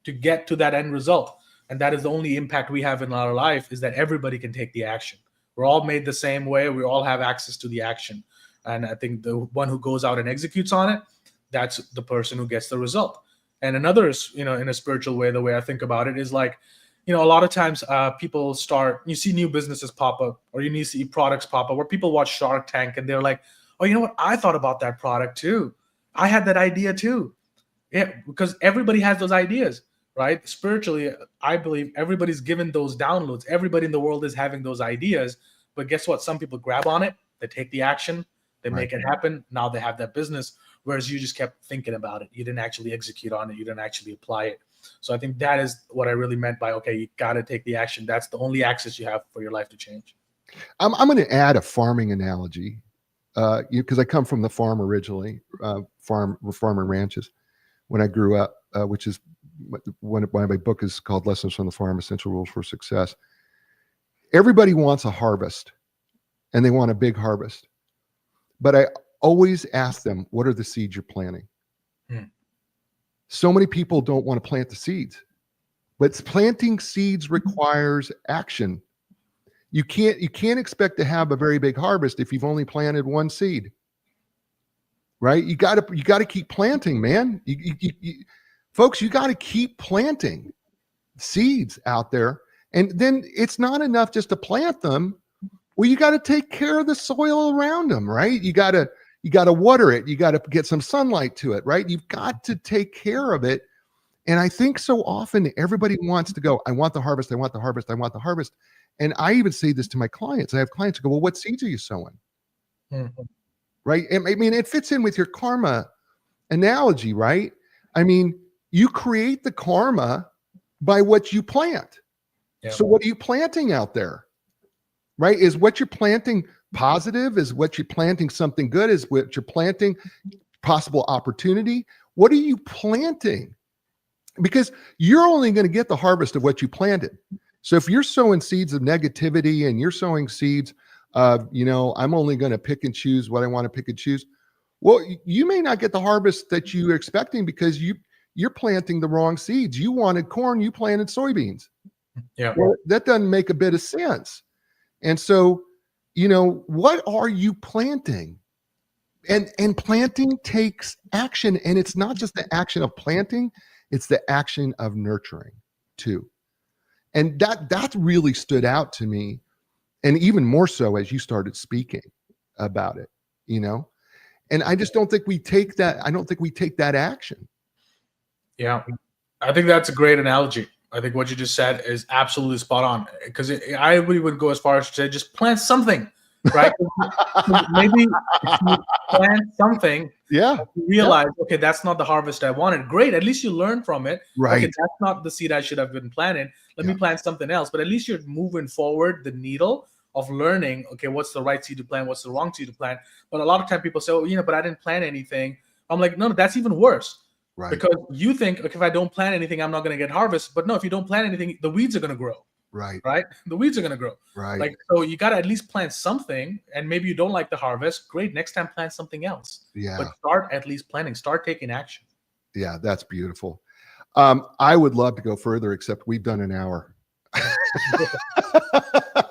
to get to that end result. And that is the only impact we have in our life, is that everybody can take the action. We're all made the same way. We all have access to the action. And I think the one who goes out and executes on it, that's the person who gets the result. And another, in a spiritual way, the way I think about it is like, a lot of times people you see new businesses pop up, or you need to see products pop up, where people watch Shark Tank and they're like, oh, you know what? I thought about that product too. I had that idea too. Yeah, because everybody has those ideas, right? Spiritually, I believe everybody's given those downloads. Everybody in the world is having those ideas. But guess what? Some people grab on it, they take the action, they make it happen. Now they have that business. Whereas you just kept thinking about it. You didn't actually execute on it. You didn't actually apply it. So I think that is what I really meant by, okay, you got to take the action. That's the only access you have for your life to change. I'm going to add a farming analogy because I come from the farm originally, farm and ranches when I grew up. which is one of my book is called Lessons from the Farm: Essential Rules for Success. Everybody wants a harvest, and they want a big harvest. But I always ask them, what are the seeds you're planting? So many people don't want to plant the seeds, but planting seeds requires action. You can't expect to have a very big harvest if you've only planted one seed, right? You got to keep planting, man. Folks, you got to keep planting seeds out there. And then it's not enough just to plant them. Well, you got to take care of the soil around them, right? You got to water it. You got to get some sunlight to it, right? You've got to take care of it. And I think so often everybody wants to go, I want the harvest, I want the harvest, I want the harvest. And I even say this to my clients. I have clients who go, well, what seeds are you sowing? Right? And I mean, it fits in with your karma analogy, right? I mean, you create the karma by what you plant. Yeah. So what are you planting out there? Right? Is what you're planting positive? Is what you're planting something good? Is what you're planting possible opportunity? What are you planting? Because you're only going to get the harvest of what you planted. So if you're sowing seeds of negativity and you're sowing seeds of, I'm only going to pick and choose what I want to pick and choose, well, you may not get the harvest that you're expecting because you're planting the wrong seeds. You wanted corn, you planted soybeans. Yeah. Well, that doesn't make a bit of sense. And so, what are you planting? And planting takes action. And it's not just the action of planting, it's the action of nurturing too. And that really stood out to me. And even more so as you started speaking about it, and I just don't think we take that. I don't think we take that action. Yeah. I think that's a great analogy. I think what you just said is absolutely spot on, because I really would go as far as to say just plant something, right? Maybe if you plant something, you realize, okay, that's not the harvest I wanted. Great, at least you learn from it. Right. Okay, that's not the seed I should have been planted. Let me plant something else. But at least you're moving forward the needle of learning, okay, what's the right seed to plant, what's the wrong seed to plant. But a lot of time people say, oh, but I didn't plant anything. I'm like, no, that's even worse. Right. Because you think, okay, if I don't plant anything, I'm not going to get harvest. But no, if you don't plant anything, the weeds are going to grow. Right. The weeds are going to grow. Right. Like, so you got to at least plant something, and maybe you don't like the harvest. Great. Next time, plant something else. Yeah. But start at least planting, start taking action. Yeah. That's beautiful. I would love to go further, except we've done an hour.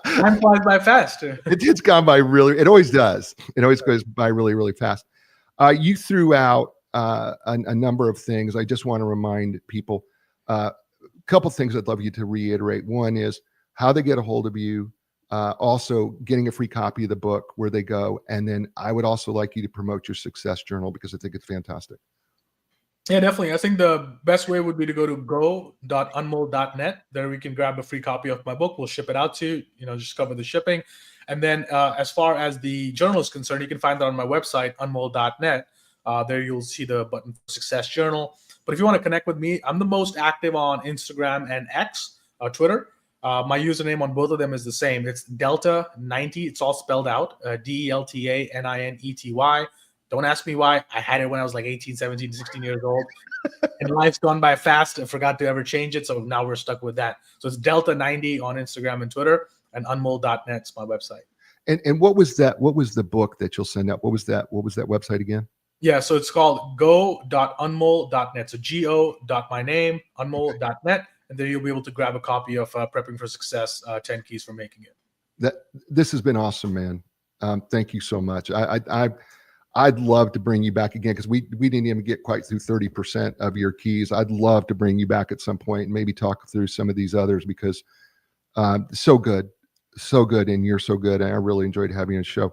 Time flies by fast. It's gone by it always does. It always goes by really, really fast. You threw out a number of things. I just want to remind people, a couple things I'd love you to reiterate. One is how they get a hold of you, also getting a free copy of the book, where they go. And then I would also like you to promote your success journal, because I think it's fantastic. Yeah, definitely. I think the best way would be to go to go.unmol.net. There we can grab a free copy of my book. We'll ship it out to you, just cover the shipping. And then as far as the journal is concerned, you can find that on my website, unmol.net. There you'll see the button for Success Journal. But if you want to connect with me, I'm the most active on Instagram and X, Twitter. My username on both of them is the same. It's Delta90. It's all spelled out, DELTANINETY. Don't ask me why. I had it when I was like 18, 17, 16 years old. And life's gone by fast. I forgot to ever change it. So now we're stuck with that. So it's Delta90 on Instagram and Twitter, and unmol.net is my website. And what was that? What was the book that you'll send out? What was that website again? Yeah, so it's called go.unmol.net. So go.myname, unmol.net. And then you'll be able to grab a copy of Prepping for Success, 10 Keys for Making It. This has been awesome, man. Thank you so much. I'd love to bring you back again, because we didn't even get quite through 30% of your keys. I'd love to bring you back at some point and maybe talk through some of these others, because so good, and you're so good. And I really enjoyed having you on the show.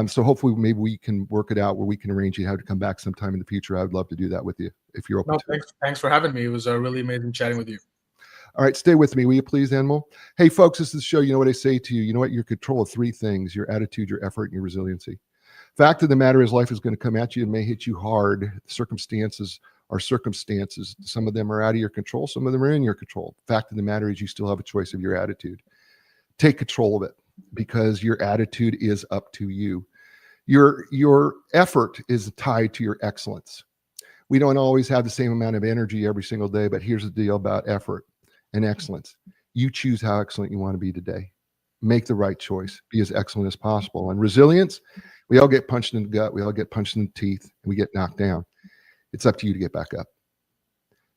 So hopefully maybe we can work it out where we can arrange you how to come back sometime in the future. I'd love to do that with you if you're open to it. Thanks for having me. It was really amazing chatting with you. All right, stay with me, will you please, Anmol? Hey, folks, this is the show. You know what I say to you? You know what? You're in control of three things: your attitude, your effort, and your resiliency. Fact of the matter is, life is going to come at you and may hit you hard. Circumstances are circumstances. Some of them are out of your control. Some of them are in your control. Fact of the matter is, you still have a choice of your attitude. Take control of it, because your attitude is up to you. Your effort is tied to your excellence. We don't always have the same amount of energy every single day, but here's the deal about effort and excellence. You choose how excellent you want to be today. Make the right choice. Be as excellent as possible. And resilience, we all get punched in the gut. We all get punched in the teeth. And we get knocked down. It's up to you to get back up.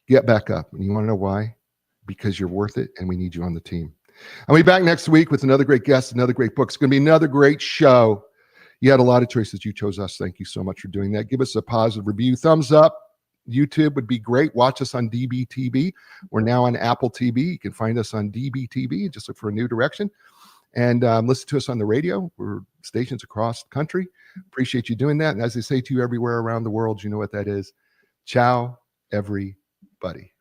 Get back up. And you want to know why? Because you're worth it, and we need you on the team. I'll be back next week with another great guest, another great book. It's going to be another great show. You had a lot of choices. You chose us. Thank you so much for doing that. Give us a positive review. Thumbs up. YouTube would be great. Watch us on DBTV. We're now on Apple TV. You can find us on DBTV. Just look for a new direction. And listen to us on the radio. We're stations across the country. Appreciate you doing that. And as I say to you everywhere around the world, you know what that is. Ciao, everybody.